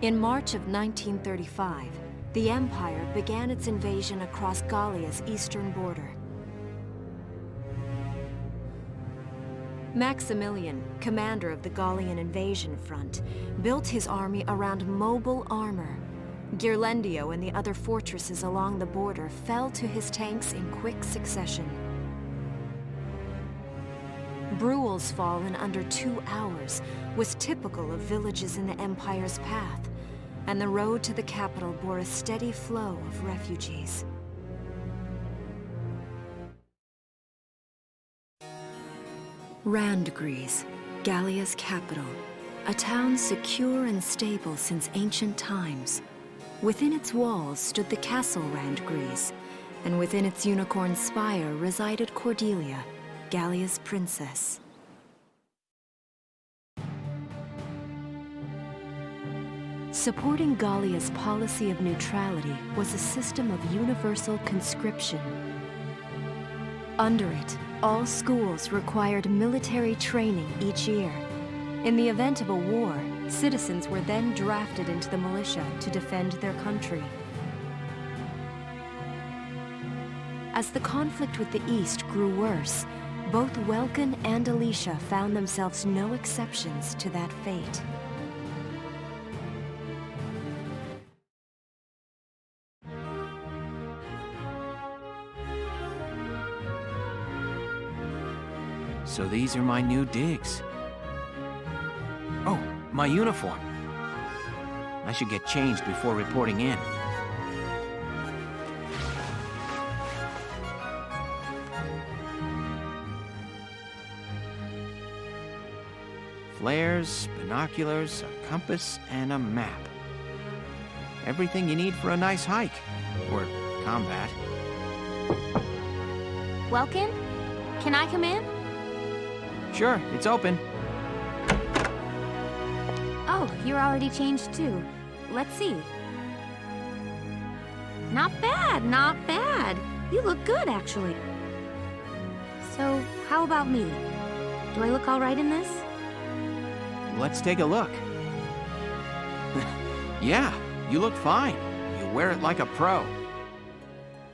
In March of 1935, the Empire began its invasion across Gallia's eastern border. Maximilian, commander of the Gallian invasion front, built his army around mobile armor. Ghirlandaio and the other fortresses along the border fell to his tanks in quick succession. Bruhl's fall in under 2 hours was typical of villages in the Empire's path, and the road to the capital bore a steady flow of refugees. Randgries, Gallia's capital, a town secure and stable since ancient times. Within its walls stood the castle Randgries, and within its unicorn spire resided Cordelia, Gallia's princess. Supporting Gallia's policy of neutrality was a system of universal conscription. Under it, all schools required military training each year. In the event of a war, citizens were then drafted into the militia to defend their country. As the conflict with the East grew worse, both Welkin and Alicia found themselves no exceptions to that fate. So these are my new digs. Oh, my uniform. I should get changed before reporting in. Flares, binoculars, a compass, and a map. Everything you need for a nice hike. Or combat. Welkin? Can I come in? Sure, it's open. Oh, you're already changed too. Let's see. Not bad, not bad. You look good, actually. So, how about me? Do I look all right in this? Let's take a look. Yeah, you look fine. You wear it like a pro.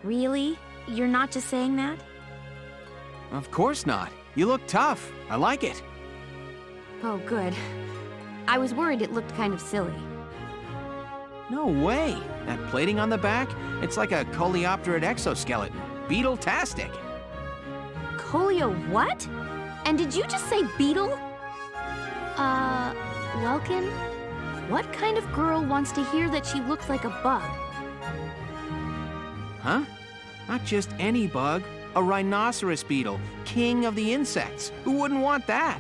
Really? You're not just saying that? Of course not. You look tough. I like it. Oh, good. I was worried it looked kind of silly. No way. That plating on the back, it's like a coleopterate exoskeleton. Beetle-tastic. Coleo what? And did you just say beetle? Welkin? What kind of girl wants to hear that she looks like a bug? Huh? Not just any bug. A rhinoceros beetle, king of the insects. Who wouldn't want that?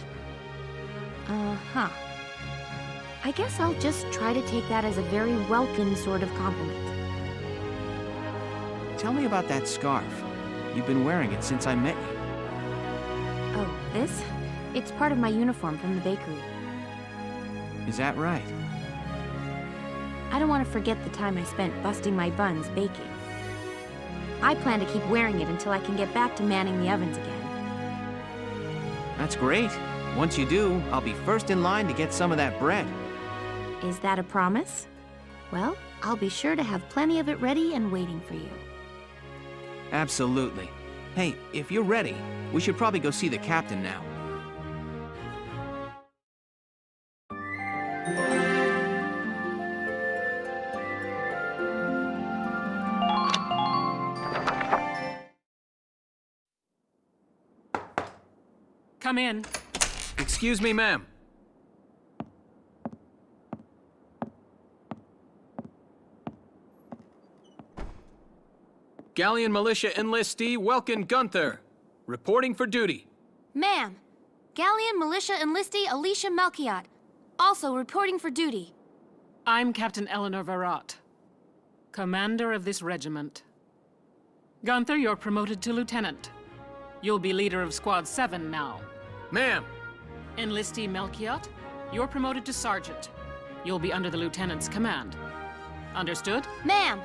Uh-huh. I guess I'll just try to take that as a very Welkin sort of compliment. Tell me about that scarf. You've been wearing it since I met you. Oh, this? It's part of my uniform from the bakery. Is that right? I don't want to forget the time I spent busting my buns baking. I plan to keep wearing it until I can get back to manning the ovens again. That's great. Once you do, I'll be first in line to get some of that bread. Is that a promise? Well, I'll be sure to have plenty of it ready and waiting for you. Absolutely. Hey, if you're ready, we should probably go see the captain now. Come in. Excuse me, ma'am. Gallian Militia enlistee Welkin Gunther, reporting for duty. Ma'am, Gallian Militia enlistee Alicia Melchiot, also reporting for duty. I'm Captain Eleanor Varrot, commander of this regiment. Gunther, you're promoted to lieutenant. You'll be leader of Squad 7 now. Ma'am. Enlistee Melchiot, you're promoted to sergeant. You'll be under the lieutenant's command. Understood? Ma'am.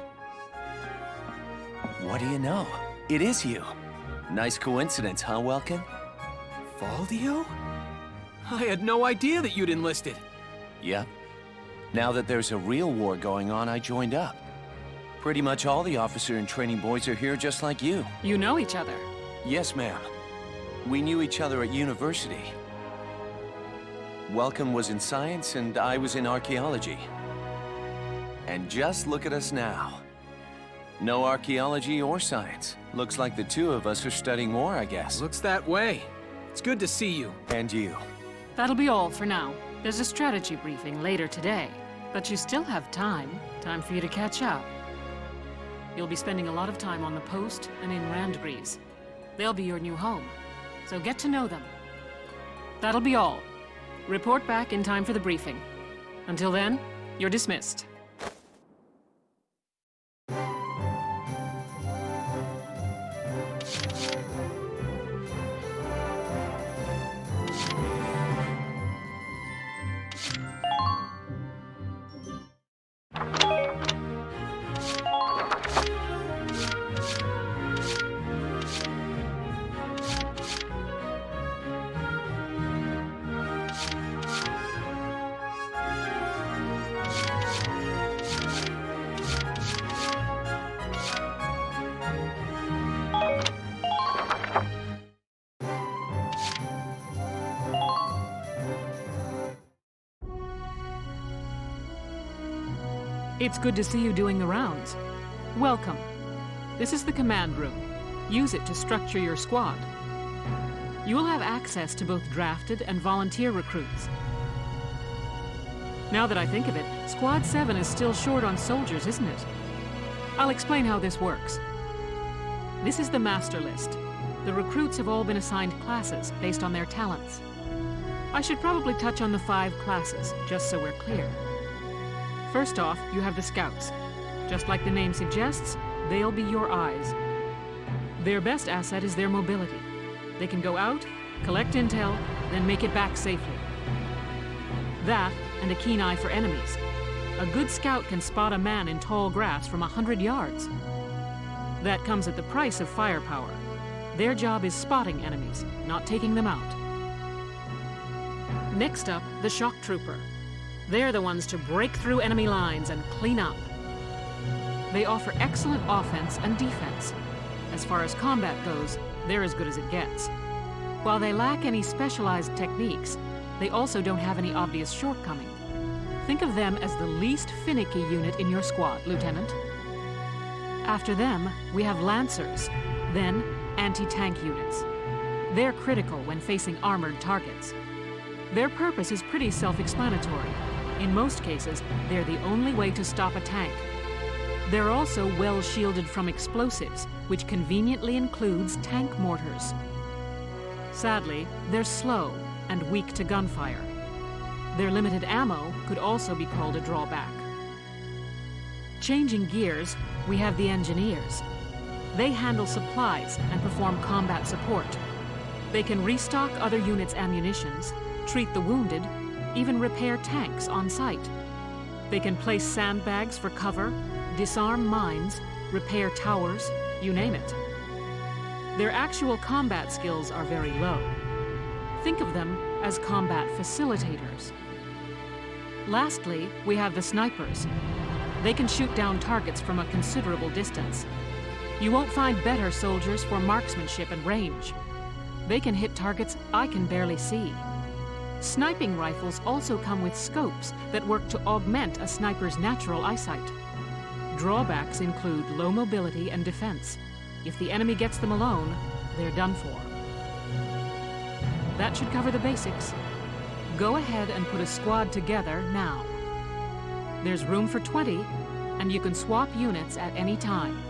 What do you know? It is you. Nice coincidence, huh, Welkin? Valdio? I had no idea that you'd enlisted. Yep. Now that there's a real war going on, I joined up. Pretty much all the officer and training boys are here just like you. You know each other. Yes, ma'am. We knew each other at university. Welcome was in science and I was in archaeology. And just look at us now. No archaeology or science. Looks like the two of us are studying war, I guess. Looks that way. It's good to see you. And you. That'll be all for now. There's a strategy briefing later today. But you still have time. Time for you to catch up. You'll be spending a lot of time on the post and in Randgrease. They'll be your new home. So get to know them. That'll be all. Report back in time for the briefing. Until then, you're dismissed. It's good to see you doing the rounds. Welcome. This is the command room. Use it to structure your squad. You will have access to both drafted and volunteer recruits. Now that I think of it, Squad 7 is still short on soldiers, isn't it? I'll explain how this works. This is the master list. The recruits have all been assigned classes based on their talents. I should probably touch on the 5 classes, just so we're clear. First off, you have the Scouts. Just like the name suggests, they'll be your eyes. Their best asset is their mobility. They can go out, collect intel, then make it back safely. That, and a keen eye for enemies. A good scout can spot a man in tall grass from 100 yards. That comes at the price of firepower. Their job is spotting enemies, not taking them out. Next up, the Shock Trooper. They're the ones to break through enemy lines and clean up. They offer excellent offense and defense. As far as combat goes, they're as good as it gets. While they lack any specialized techniques, they also don't have any obvious shortcoming. Think of them as the least finicky unit in your squad, Lieutenant. After them, we have Lancers, then anti-tank units. They're critical when facing armored targets. Their purpose is pretty self-explanatory. In most cases, they're the only way to stop a tank. They're also well shielded from explosives, which conveniently includes tank mortars. Sadly, they're slow and weak to gunfire. Their limited ammo could also be called a drawback. Changing gears, we have the Engineers. They handle supplies and perform combat support. They can restock other units' ammunitions, treat the wounded, even repair tanks on site. They can place sandbags for cover, disarm mines, repair towers, you name it. Their actual combat skills are very low. Think of them as combat facilitators. Lastly, we have the Snipers. They can shoot down targets from a considerable distance. You won't find better soldiers for marksmanship and range. They can hit targets I can barely see. Sniping rifles also come with scopes that work to augment a sniper's natural eyesight. Drawbacks include low mobility and defense. If the enemy gets them alone, they're done for. That should cover the basics. Go ahead and put a squad together now. There's room for 20, and you can swap units at any time.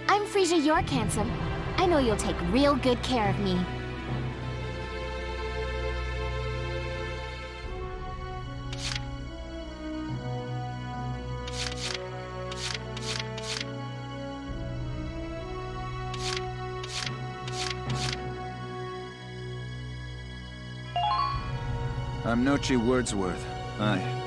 I'm Frisia York, handsome. I know you'll take real good care of me. I'm Nochi Wordsworth. Aye.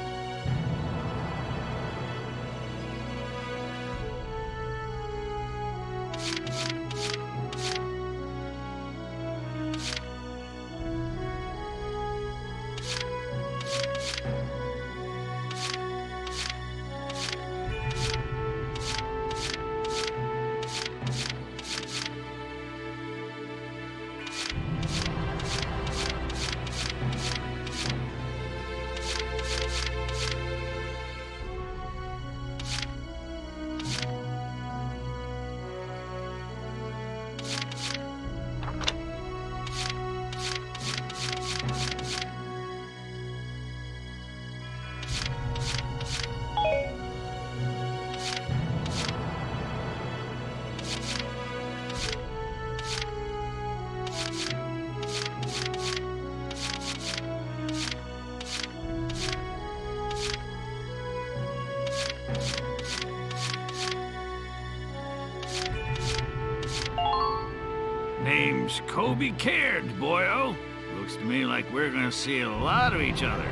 Name's Kobe Caird, boyo. Looks to me like we're gonna see a lot of each other.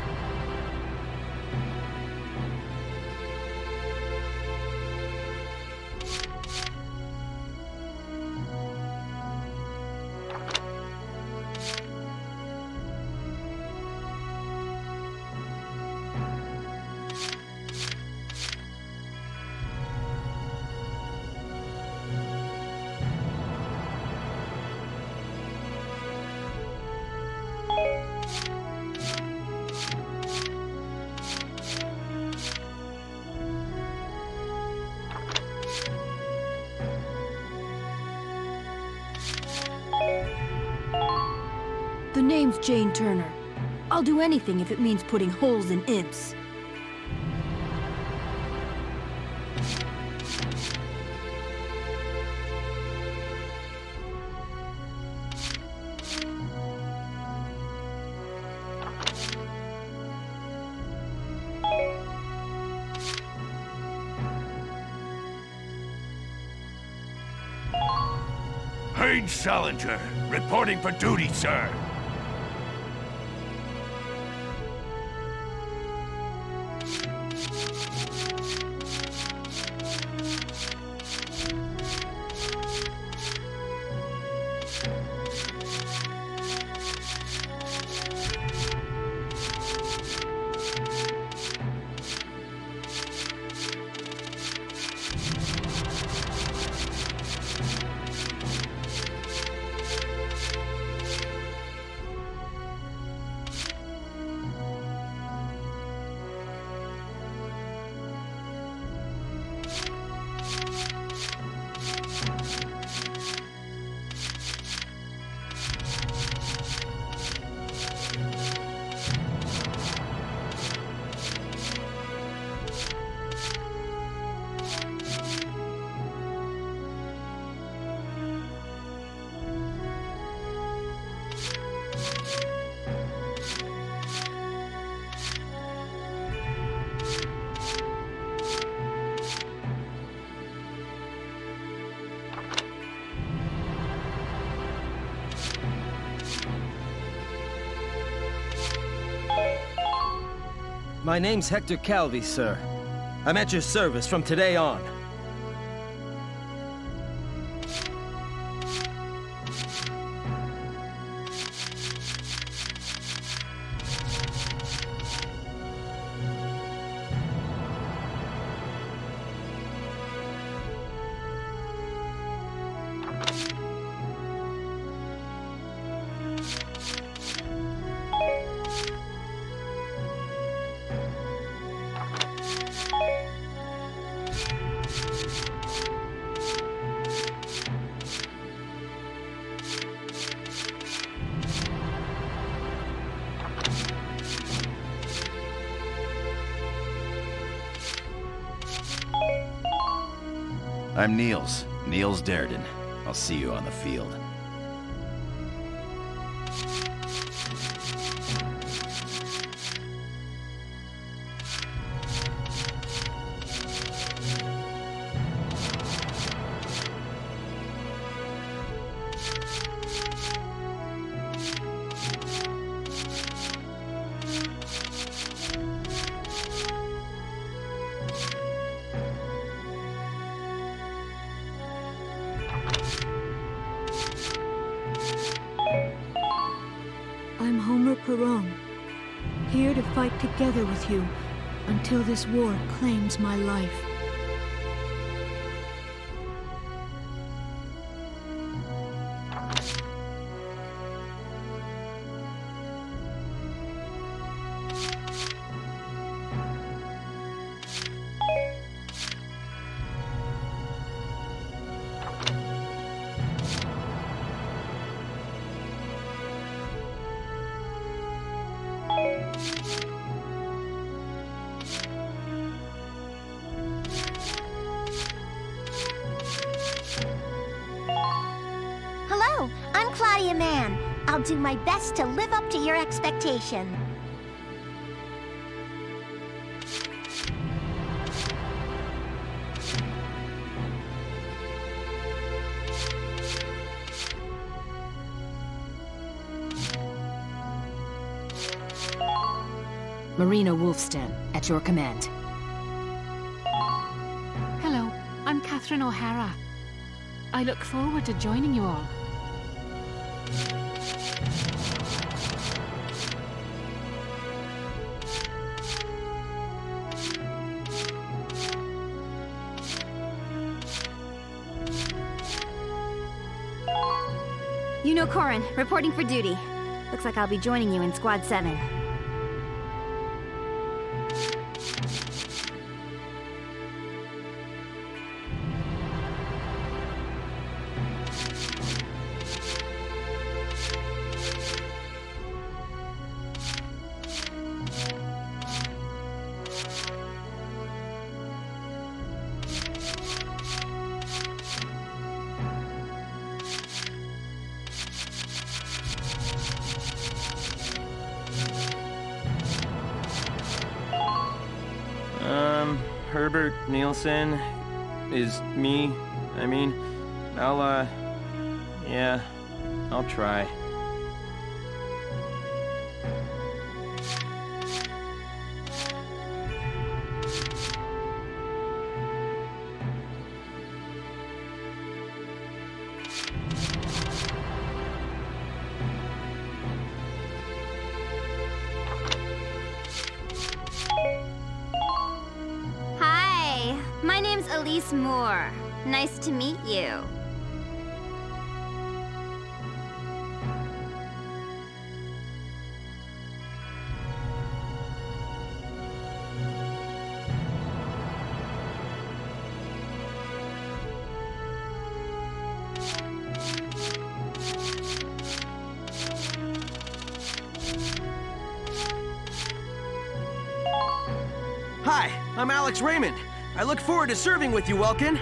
The name's Jane Turner. I'll do anything if it means putting holes in imps. Page Salinger, reporting for duty, sir. My name's Hector Calvi, sir. I'm at your service from today on. I'm Niels Darden. I'll see you on the field. I'm Homer Perron, here to fight together with you until this war claims my life. Hello, I'm Claudia Mann. I'll do my best to live up to your expectation. Marina Wolfstan, at your command. Hello, I'm Catherine O'Hara. I look forward to joining you all. Yuno Korin, reporting for duty. Looks like I'll be joining you in Squad 7. Herbert Nielsen is me. I'll try. Hi, my name's Elise Moore. Nice to meet you. Hi, I'm Alex Raymond. I look forward to serving with you, Welkin.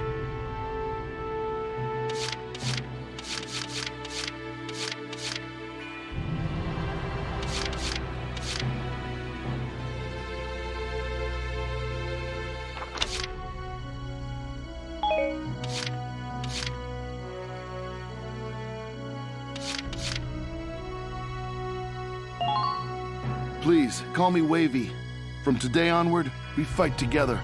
Please, call me Wavy. From today onward, we fight together.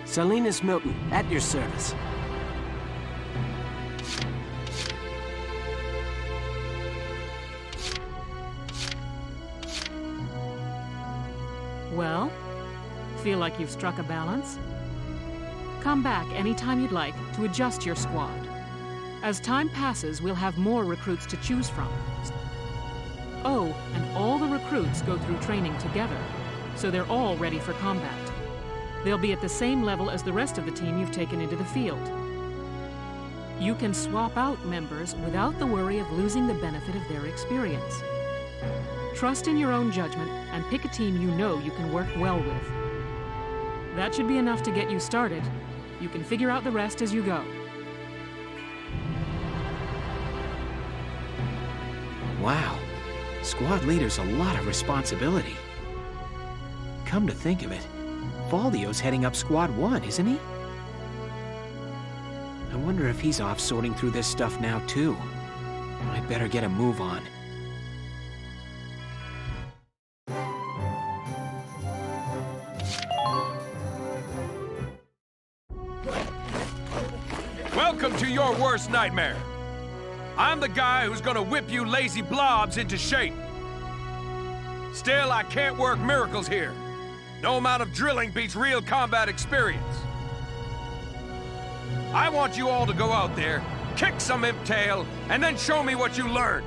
Salinas Milton, at your service. Well, feel like you've struck a balance? Come back anytime you'd like to adjust your squad. As time passes, we'll have more recruits to choose from. Oh, and all the recruits go through training together, so they're all ready for combat. They'll be at the same level as the rest of the team you've taken into the field. You can swap out members without the worry of losing the benefit of their experience. Trust in your own judgment and pick a team you know you can work well with. That should be enough to get you started. You can figure out the rest as you go. Wow. Squad leader's a lot of responsibility. Come to think of it, Valdio's heading up Squad 1, isn't he? I wonder if he's off sorting through this stuff now, too. I'd better get a move on. Welcome to your worst nightmare. I'm the guy who's gonna whip you lazy blobs into shape. Still, I can't work miracles here. No amount of drilling beats real combat experience. I want you all to go out there, kick some imp tail, and then show me what you learned.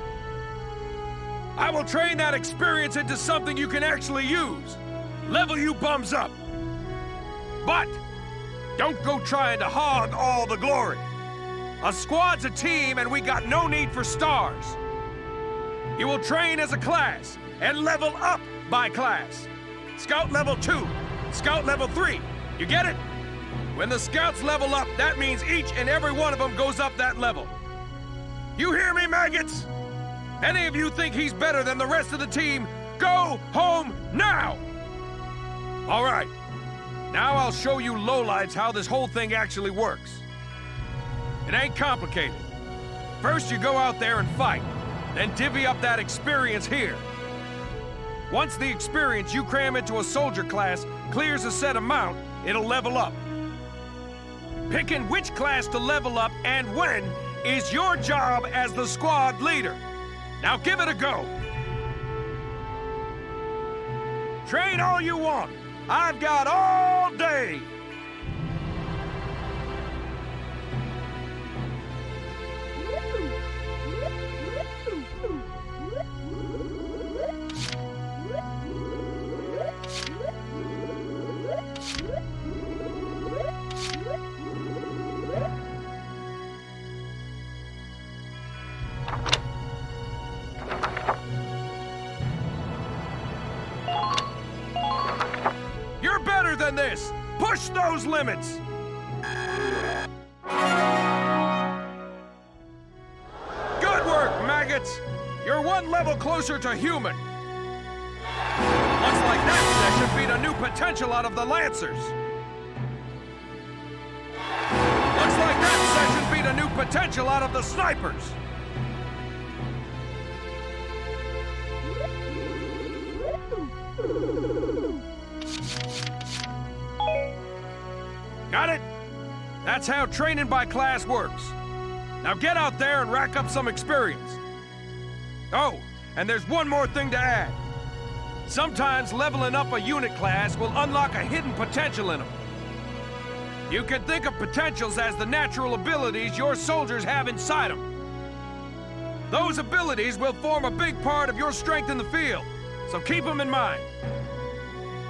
I will train that experience into something you can actually use. Level you bums up. But don't go trying to hog all the glory. A squad's a team, and we got no need for stars. You will train as a class and level up by class. Scout level 2, Scout level 3. You get it? When the scouts level up, that means each and every one of them goes up that level. You hear me, maggots? Any of you think he's better than the rest of the team, go home now! All right. Now I'll show you lowlights how this whole thing actually works. It ain't complicated. First, you go out there and fight, then divvy up that experience here. Once the experience you cram into a soldier class clears a set amount, it'll level up. Picking which class to level up and when is your job as the squad leader. Now give it a go. Train all you want. I've got all day. You're better than this! Push those limits! Good work, maggots! You're one level closer to human. Looks like that session beat a new potential out of the Lancers. Looks like that session beat a new potential out of the Snipers. Got it? That's how training by class works. Now get out there and rack up some experience. Oh, and there's one more thing to add. Sometimes leveling up a unit class will unlock a hidden potential in them. You can think of potentials as the natural abilities your soldiers have inside them. Those abilities will form a big part of your strength in the field, so keep them in mind.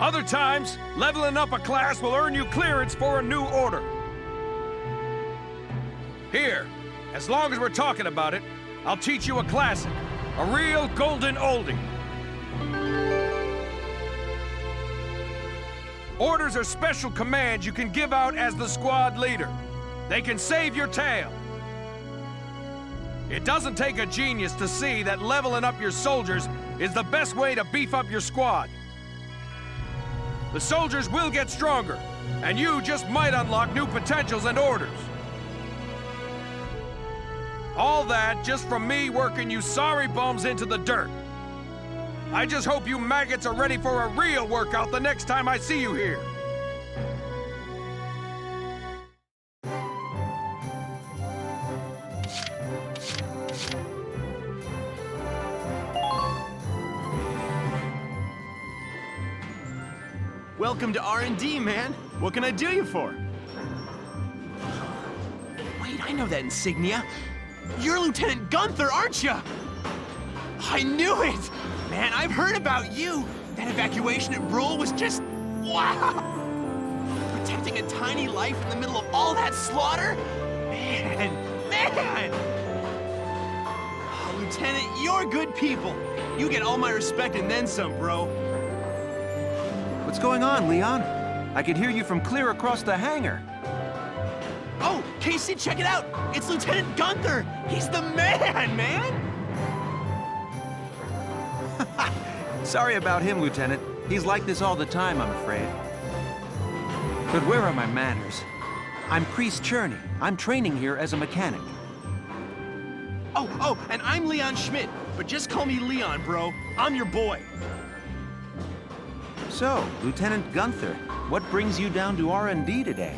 Other times, leveling up a class will earn you clearance for a new order. Here, as long as we're talking about it, I'll teach you a classic, a real golden oldie. Orders are special commands you can give out as the squad leader. They can save your tail. It doesn't take a genius to see that leveling up your soldiers is the best way to beef up your squad. The soldiers will get stronger, and you just might unlock new potentials and orders. All that just from me working you sorry bums into the dirt. I just hope you maggots are ready for a real workout the next time I see you here. Welcome to R&D, man. What can I do you for? Wait, I know that insignia. You're Lieutenant Gunther, aren't you? I knew it! Man, I've heard about you. That evacuation at Brule was just... wow! Protecting a tiny life in the middle of all that slaughter? Man! Oh, Lieutenant, you're good people. You get all my respect and then some, bro. What's going on, Leon? I can hear you from clear across the hangar. Oh, Casey, check it out! It's Lieutenant Gunther! He's the man! Sorry about him, Lieutenant. He's like this all the time, I'm afraid. But where are my manners? I'm Priest Cherney. I'm training here as a mechanic. Oh, and I'm Leon Schmidt, but just call me Leon, bro. I'm your boy. So, Lieutenant Gunther, what brings you down to R&D today?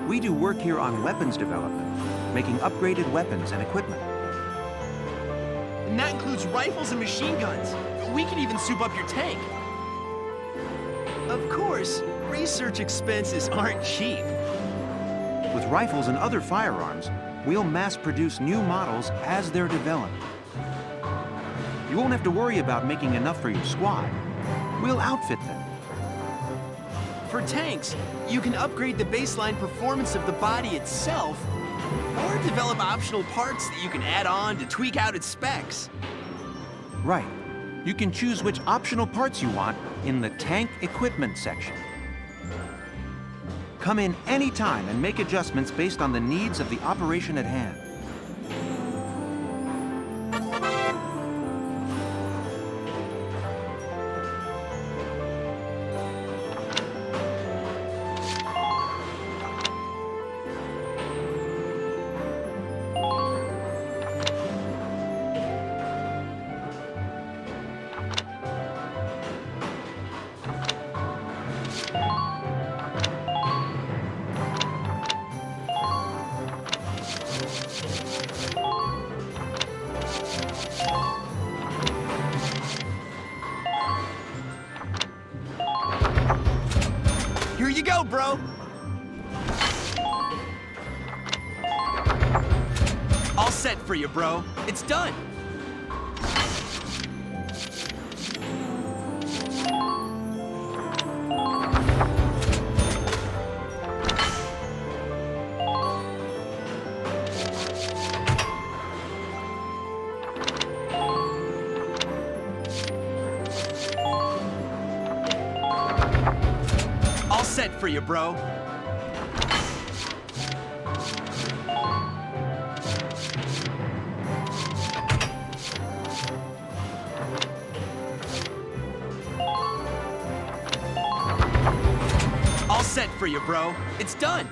We do work here on weapons development, making upgraded weapons and equipment. And that includes rifles and machine guns. We can even soup up your tank. Of course, research expenses aren't cheap. With rifles and other firearms, we'll mass-produce new models as they're developed. You won't have to worry about making enough for your squad. We'll outfit them. For tanks, you can upgrade the baseline performance of the body itself, or develop optional parts that you can add on to tweak out its specs. Right. You can choose which optional parts you want in the tank equipment section. Come in any time and make adjustments based on the needs of the operation at hand. Here you go, bro! All set for you, bro. It's done. All set for you, bro. All set for you, bro. It's done.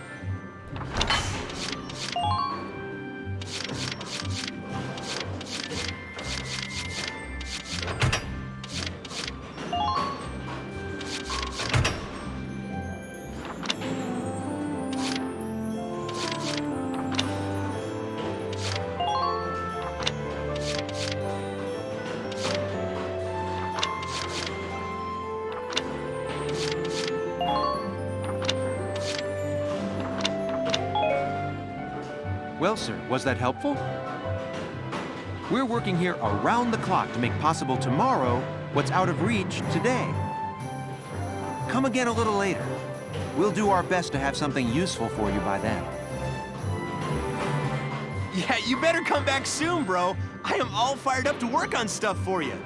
Well, sir, was that helpful? We're working here around the clock to make possible tomorrow what's out of reach today. Come again a little later. We'll do our best to have something useful for you by then. Yeah, you better come back soon, bro. I am all fired up to work on stuff for you.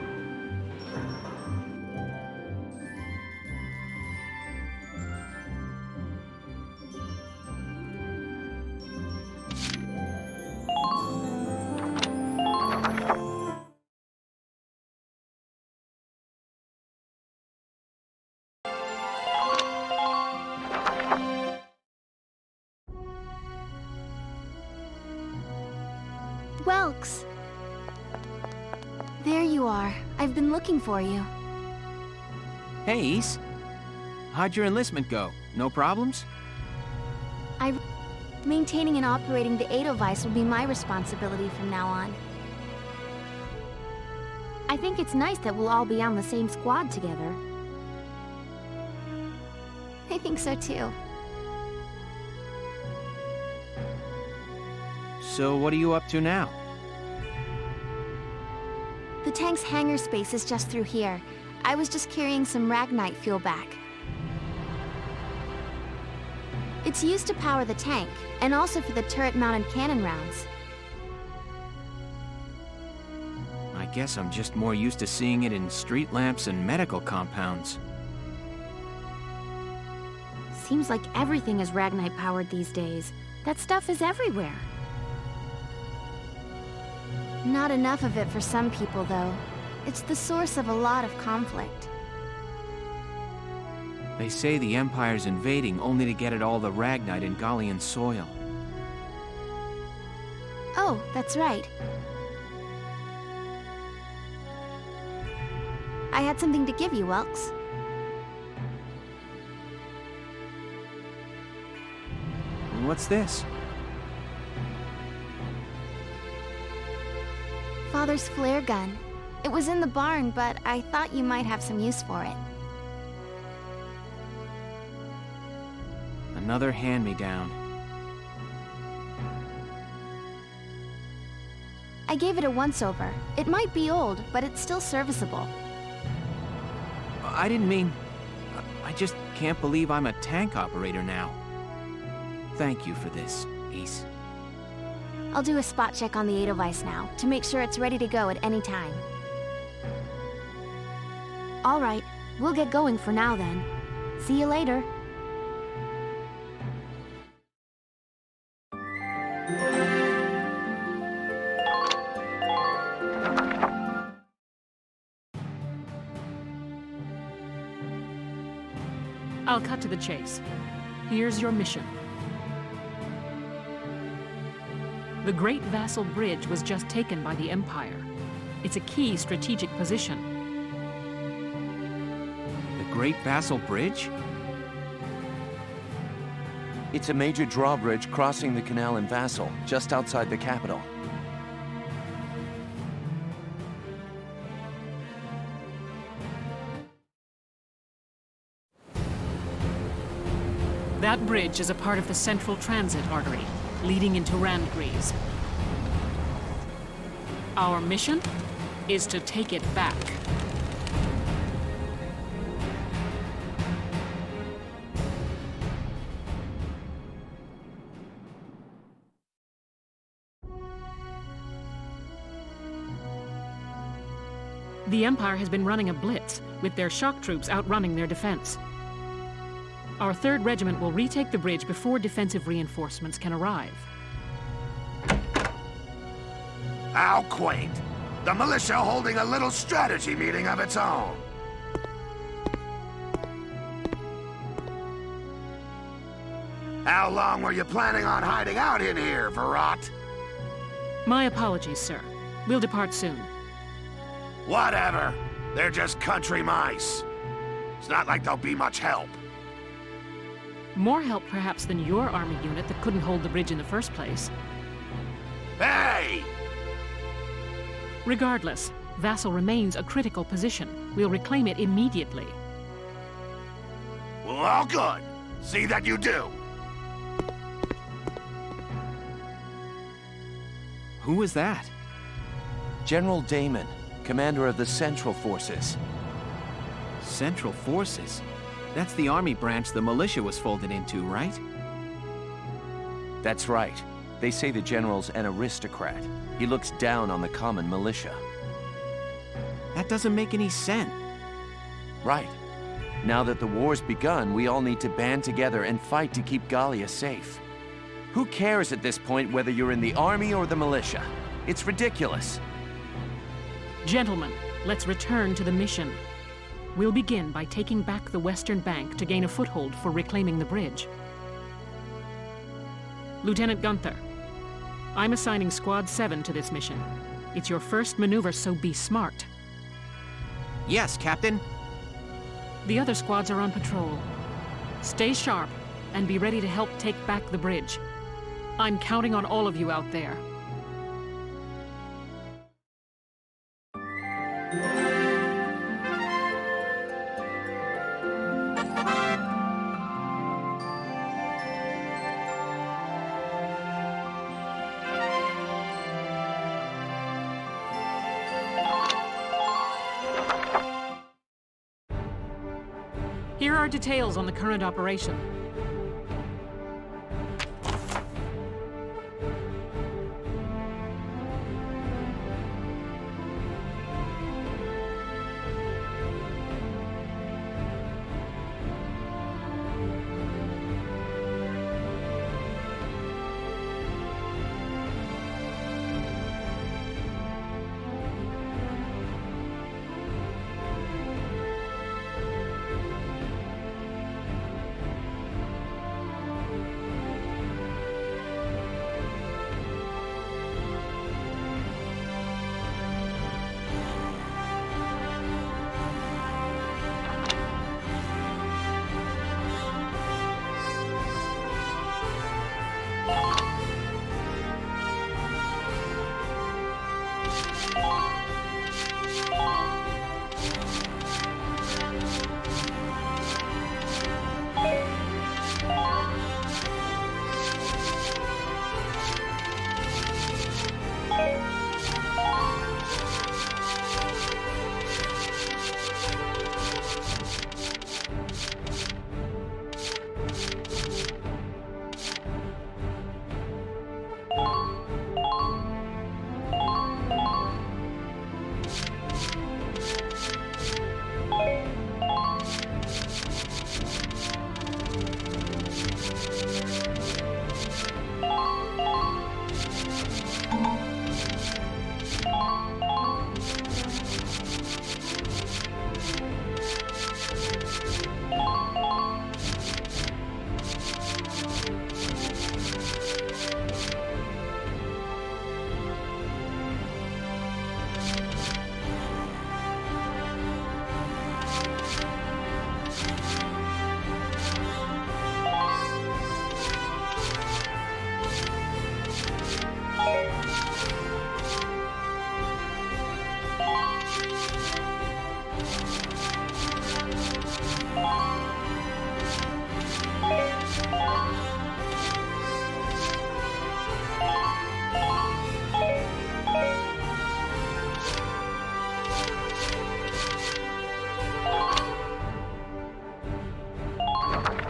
There you are. I've been looking for you. Hey, Ys. How'd your enlistment go? No problems? Maintaining and operating the Edelweiss will be my responsibility from now on. I think it's nice that we'll all be on the same squad together. I think so too. So what are you up to now? The tank's hangar space is just through here. I was just carrying some Ragnite fuel back. It's used to power the tank, and also for the turret-mounted cannon rounds. I guess I'm just more used to seeing it in street lamps and medical compounds. Seems like everything is Ragnite-powered these days. That stuff is everywhere. Not enough of it for some people, though. It's the source of a lot of conflict. They say the Empire's invading only to get at all the Ragnite in Gallian soil. Oh, that's right. I had something to give you, Welks. What's this? Father's flare gun. It was in the barn, but I thought you might have some use for it. Another hand-me-down. I gave it a once-over. It might be old, but it's still serviceable. I didn't mean... I just can't believe I'm a tank operator now. Thank you for this, Ys. I'll do a spot check on the Edelweiss now, to make sure it's ready to go at any time. All right, we'll get going for now then. See you later. I'll cut to the chase. Here's your mission. The Great Vassal Bridge was just taken by the Empire. It's a key strategic position. The Great Vassal Bridge? It's a major drawbridge crossing the canal in Vassal, just outside the capital. That bridge is a part of the central transit artery, leading into Randgries. Our mission is to take it back. The Empire has been running a blitz, with their shock troops outrunning their defense. Our 3rd Regiment will retake the bridge before defensive reinforcements can arrive. How quaint. The militia holding a little strategy meeting of its own. How long were you planning on hiding out in here, Verrot? My apologies, sir. We'll depart soon. Whatever. They're just country mice. It's not like they'll be much help. More help, perhaps, than your army unit that couldn't hold the bridge in the first place. Hey! Regardless, Vassal remains a critical position. We'll reclaim it immediately. Well, all good. See that you do. Who was that? General Damon, commander of the Central Forces. Central Forces? That's the army branch the militia was folded into, right? That's right. They say the general's an aristocrat. He looks down on the common militia. That doesn't make any sense. Right. Now that the war's begun, we all need to band together and fight to keep Gallia safe. Who cares at this point whether you're in the army or the militia? It's ridiculous. Gentlemen, let's return to the mission. We'll begin by taking back the western bank to gain a foothold for reclaiming the bridge. Lieutenant Gunther, I'm assigning Squad 7 to this mission. It's your first maneuver, so be smart. Yes, Captain. The other squads are on patrol. Stay sharp, and be ready to help take back the bridge. I'm counting on all of you out there. Here are details on the current operation.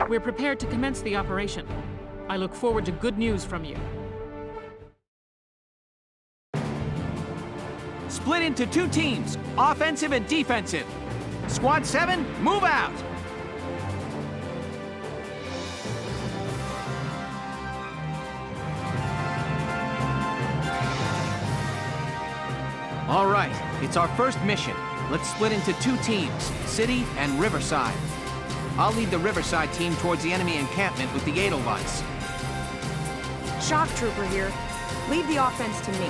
We're prepared to commence the operation. I look forward to good news from you. Split into 2 teams, offensive and defensive. Squad 7, move out! All right, it's our first mission. Let's split into 2 teams, City and Riverside. I'll lead the Riverside team towards the enemy encampment with the Edelweiss. Shock Trooper here. Leave the offense to me.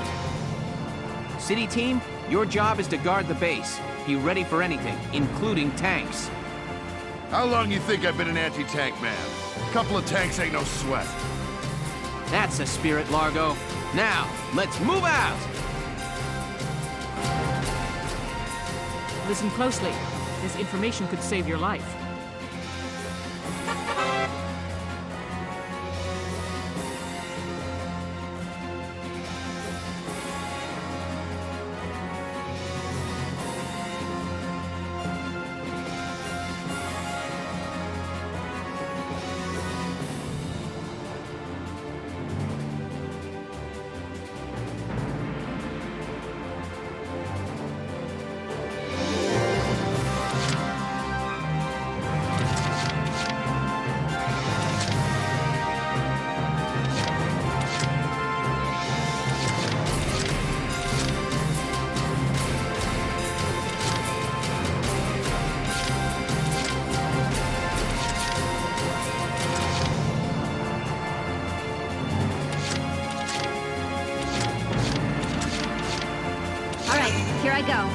City team, your job is to guard the base. Be ready for anything, including tanks. How long you think I've been an anti-tank man? A couple of tanks ain't no sweat. That's the spirit, Largo. Now, let's move out! Listen closely. This information could save your life. right, here I go.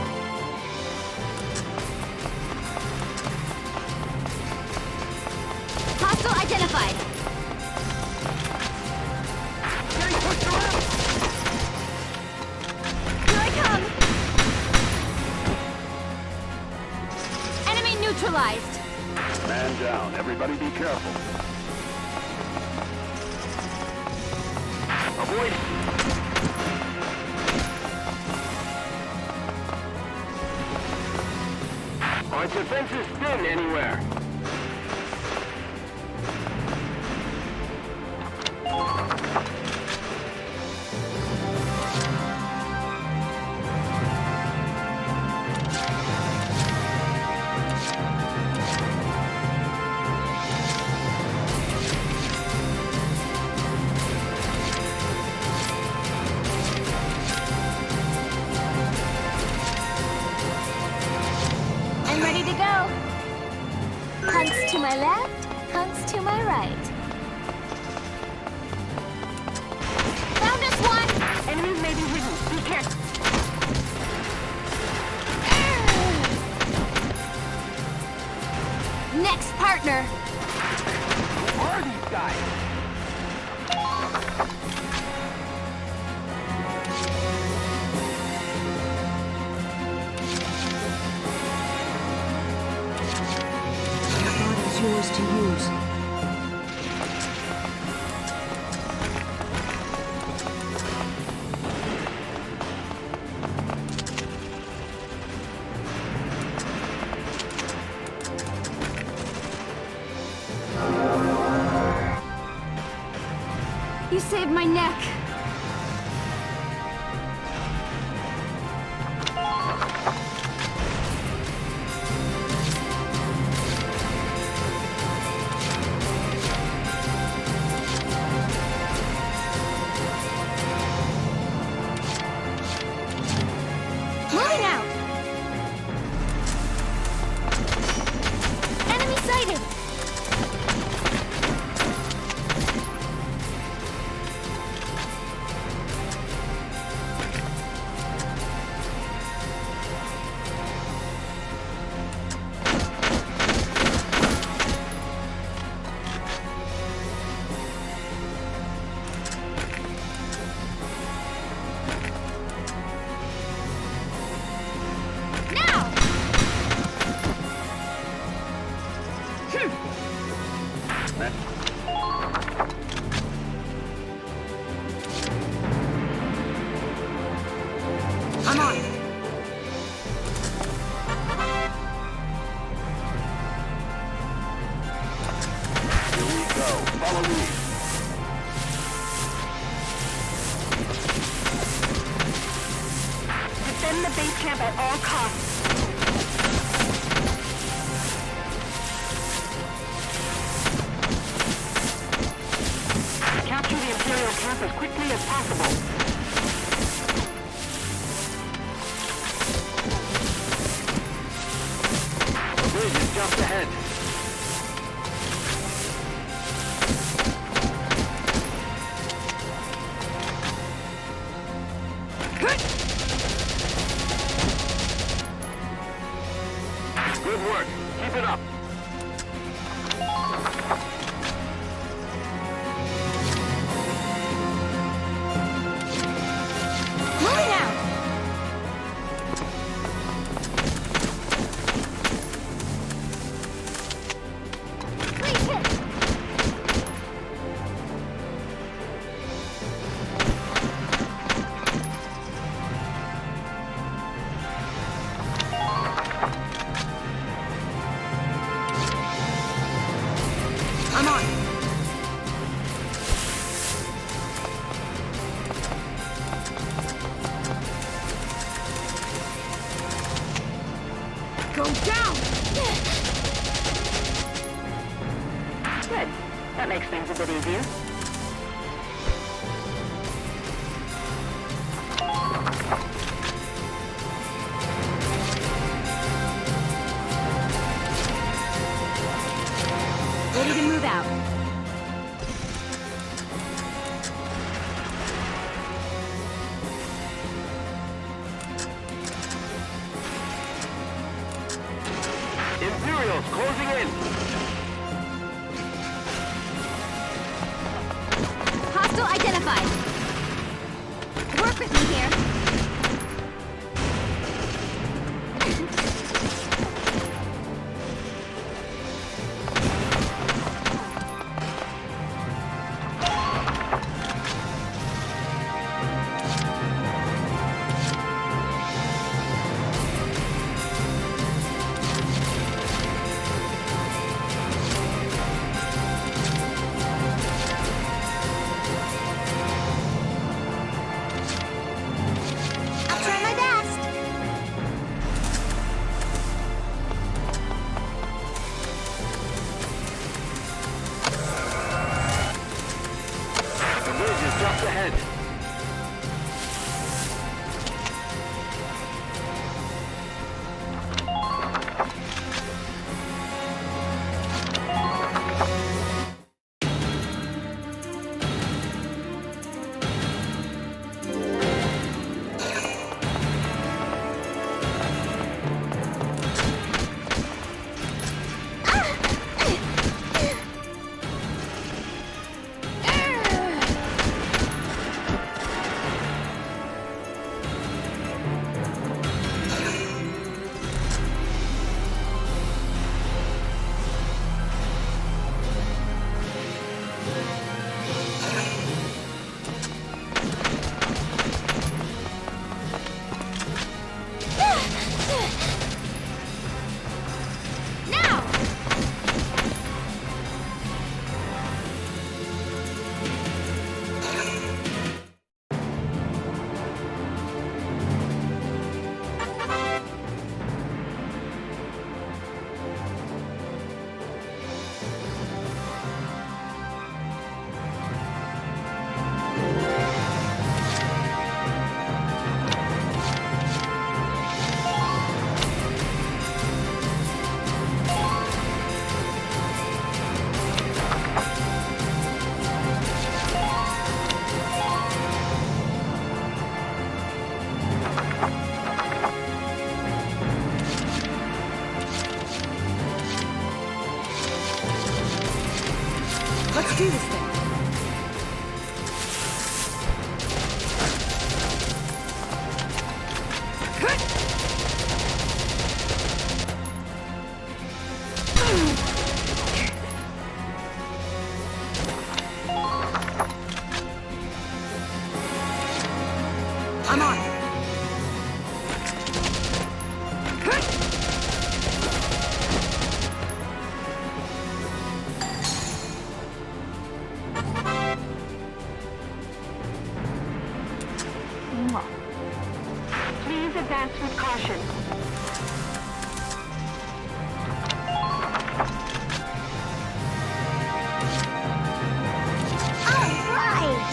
Hostile identified. Here I come. Enemy neutralized. Man down. Everybody be careful. Avoid. Our defenses thin anywhere. I'm ready to go. Hunks to my left, hunks to my right. Found us one! Enemies may be hidden. Be careful. Next partner. Who are these guys? Yours to use. You saved my neck. Moving out. Enemy sighted. I'm on. Here we go. Follow me. Defend the base camp at all costs. Capture the Imperial camp as quickly as possible. The bridge is just ahead. Good work. Keep it up. Moving out. Please hit. I'm on. Go down! Good. That makes things a bit easier. Ready to move out. Materials closing in. Hostile identified. Work with me here. Let's do this thing. I'm on it. Please advance with caution. All right!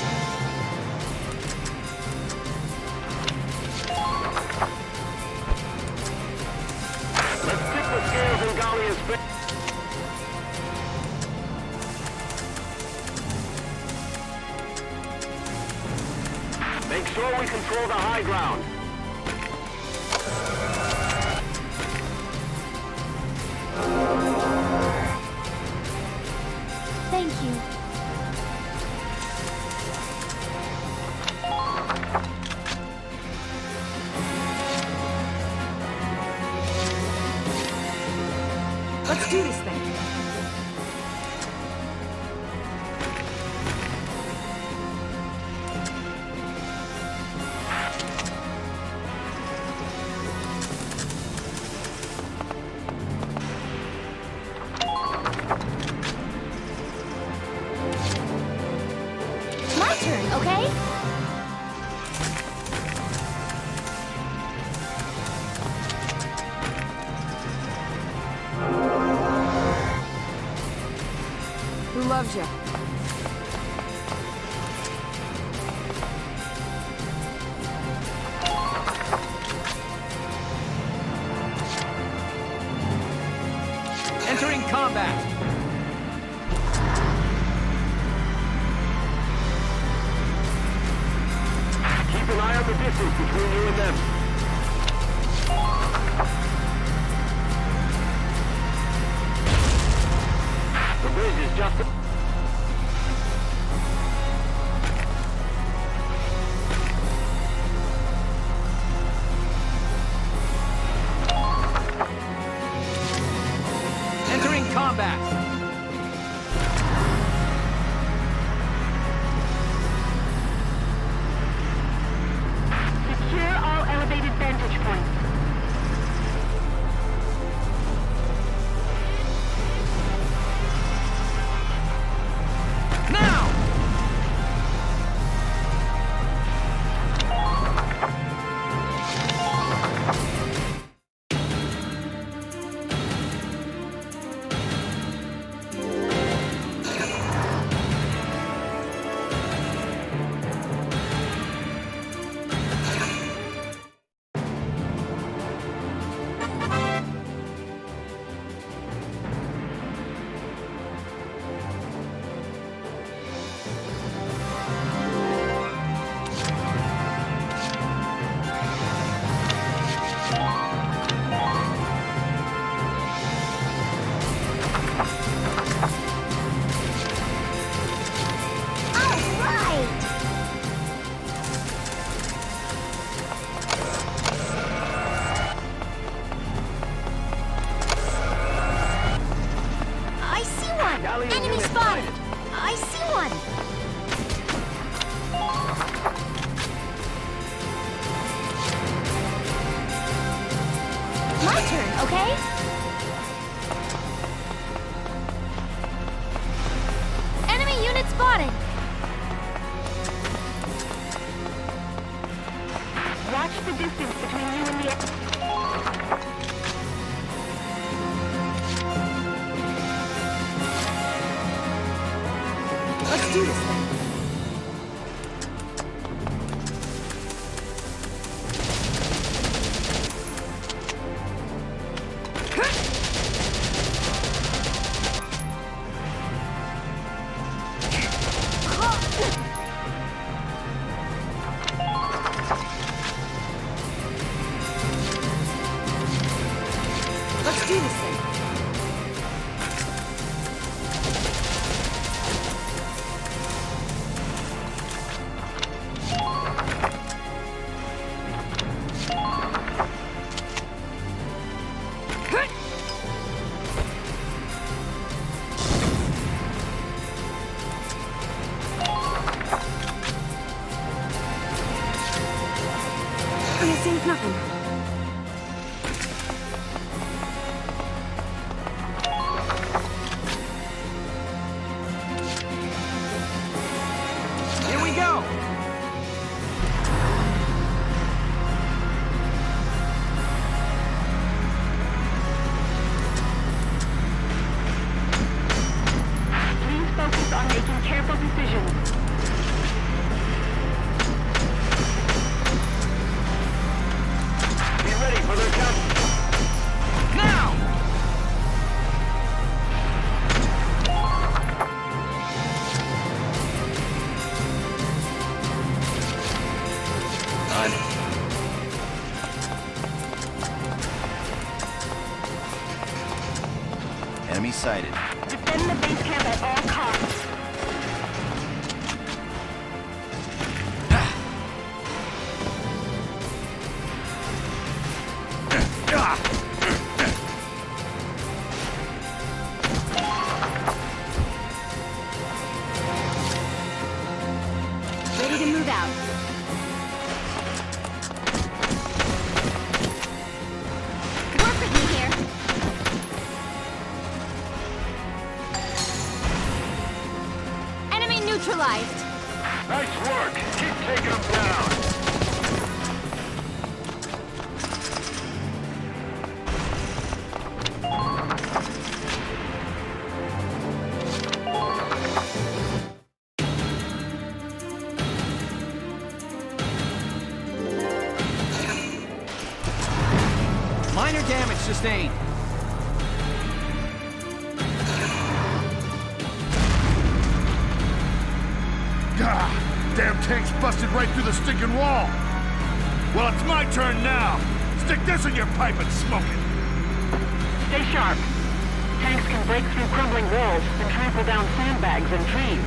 Let's tip the scales in Gallia's favor. Make sure we control the high ground. Thank you. Let's do this thing. My turn, okay? Who loves you? Entering combat. Keep an eye on the distance between you and them. My turn, okay? Enemy unit spotted! Watch the distance between you and the... Let's do this then. Let's do this then. This ain't nothing. Here we go! Please focus on making careful decisions. Be ready for their count. Now! Enemy sighted. Defend the base camp at all costs. Ready to move out. Work with me here. Enemy neutralized. Nice work. Keep taking them down. Minor damage sustained. Ah, damn tank's busted right through the stinking wall. Well, it's my turn now. Stick this in your pipe and smoke it. Stay sharp. Tanks can break through crumbling walls and trample down sandbags and trees.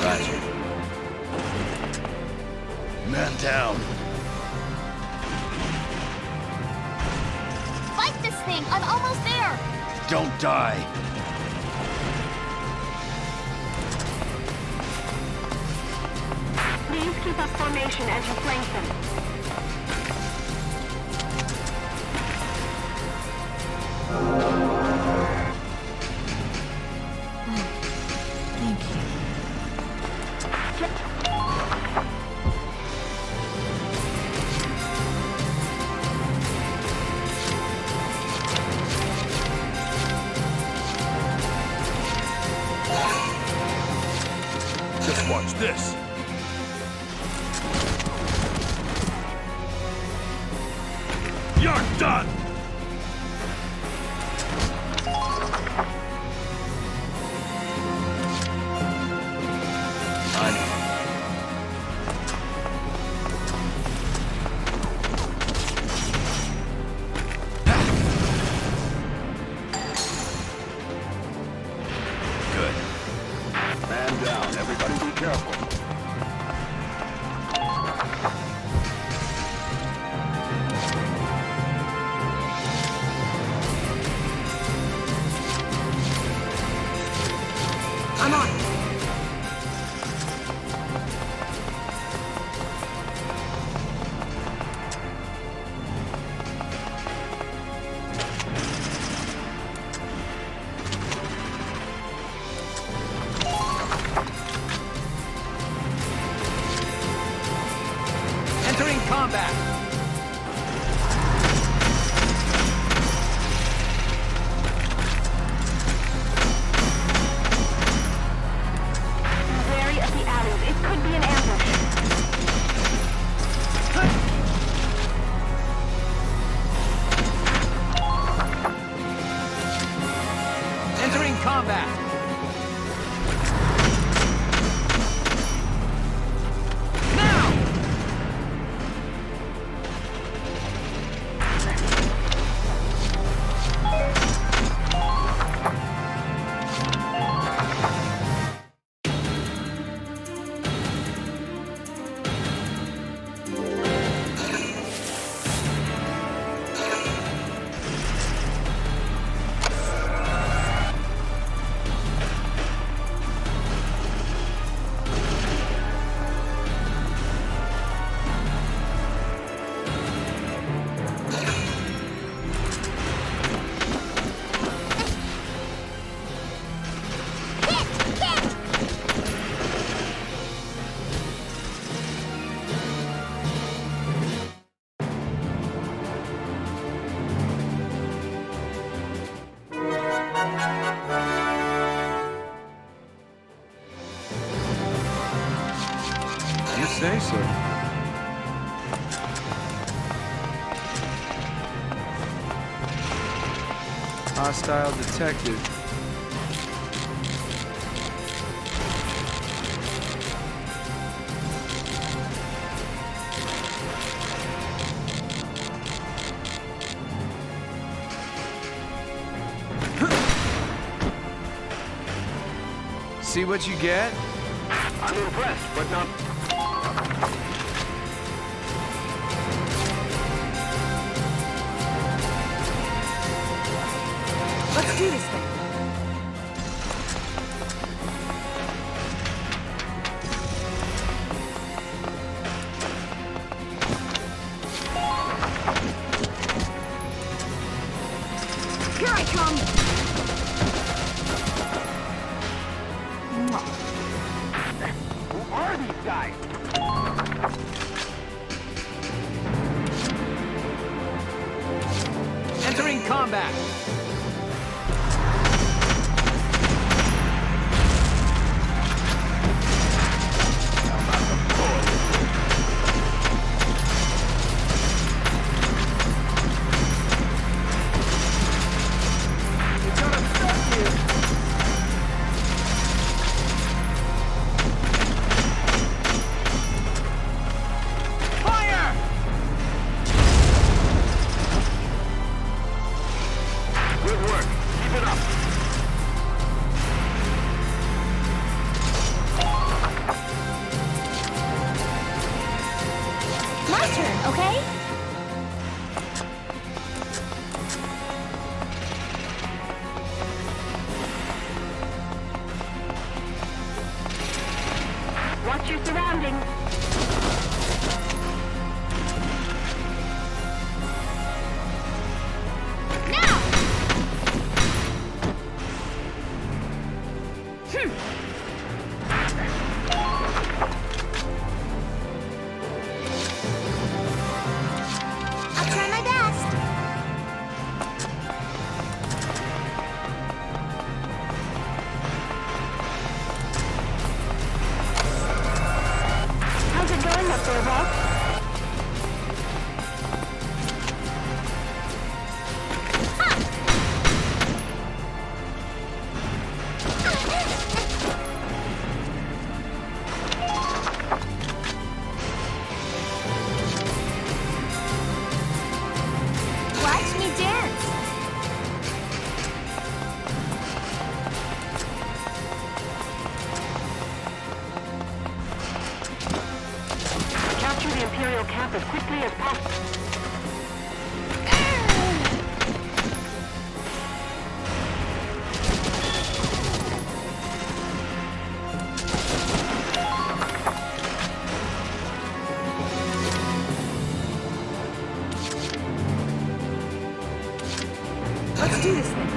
Roger. Man down. Fight this thing! I'm almost there! Don't die. Please keep up formation as you flank them. Thank you. Just watch this. You're done! Entering combat! Wary of the alleys. It could be an ambush. Entering combat! You say so. Hostile detected. See what you get? I'm impressed, but not... Let's do this thing. Here I come! Who are these guys? Entering combat! My turn, okay? Watch your surroundings. I'll try my best. How's it going up there, Bob? Watch me dance. Capture the Imperial camp as quickly as possible. Let's do this thing.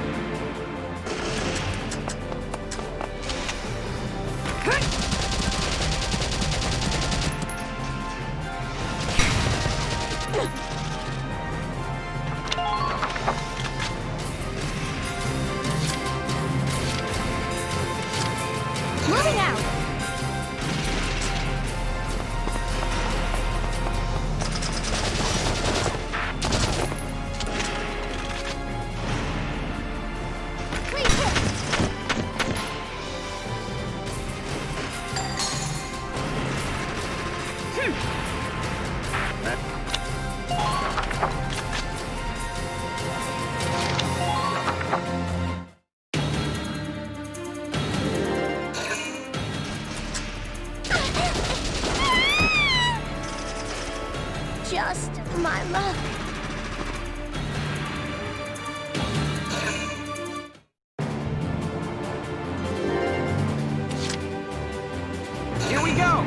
just my luck. Here we go!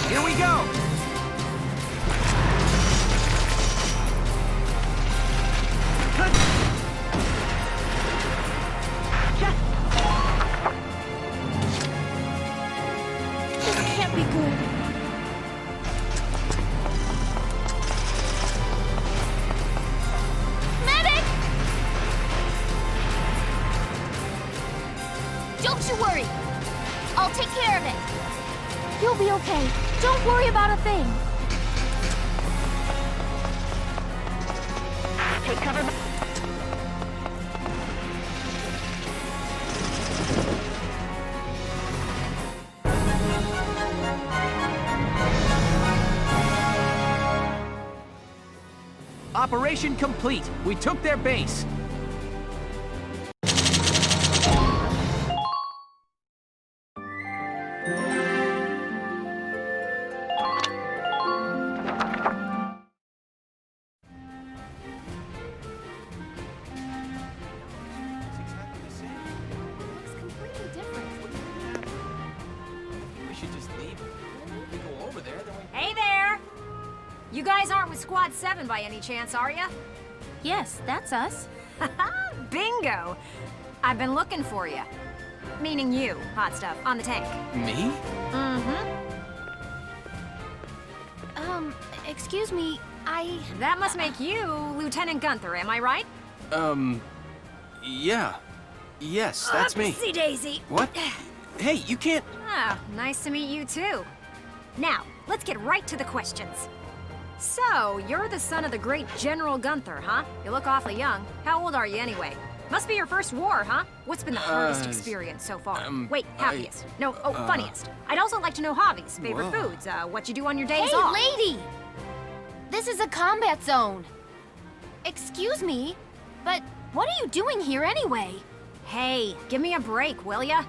Here we go! This can't be good. Medic! Don't you worry. I'll take care of it. You'll be okay. Don't worry about a thing. Take cover. Operation complete. We took their base. We should just leave. We go over there, then we... Hey there! You guys aren't with Squad 7 by any chance, are ya? Yes, that's us. Bingo! I've been looking for you. Meaning you, hot stuff, on the tank. Me? Mm-hmm. Excuse me, That must make you Lieutenant Gunther, am I right? Yeah. Yes, that's me. Oopsie daisy. What? Hey, you can't... Ah, nice to meet you too. Now, let's get right to the questions. So, you're the son of the great General Gunther, huh? You look awfully young. How old are you anyway? Must be your first war, huh? What's been the hardest experience so far? Wait, happiest. Funniest. I'd also like to know hobbies, favorite foods, what you do on your days off. Hey, lady! This is a combat zone. Excuse me, but what are you doing here anyway? Hey, give me a break, will ya?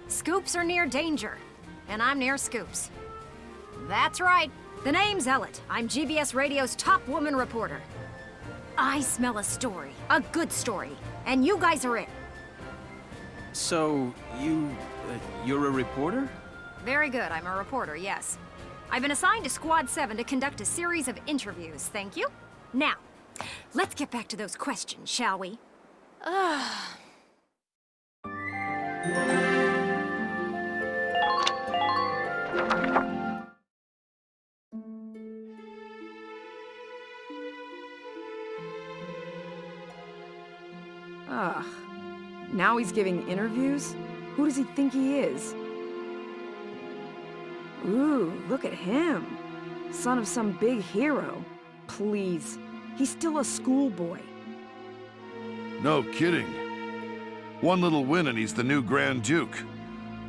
Scoops are near danger, and I'm near scoops. That's right. The name's Ellet. I'm GBS Radio's top woman reporter. I smell a story, a good story, and you guys are it. So, you're a reporter? Very good, I'm a reporter, yes. I've been assigned to Squad 7 to conduct a series of interviews, thank you. Now, let's get back to those questions, shall we? Ugh. Now he's giving interviews? Who does he think he is? Ooh, look at him. Son of some big hero. Please. He's still a schoolboy. No kidding. One little win and he's the new Grand Duke.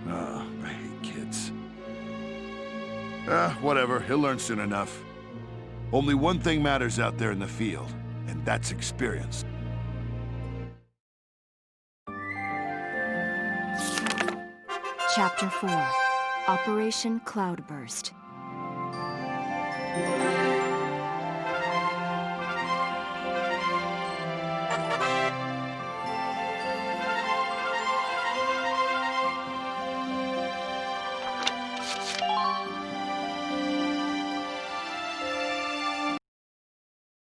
Ah, I hate kids. Whatever. He'll learn soon enough. Only one thing matters out there in the field, and that's experience. Chapter 4, Operation Cloudburst.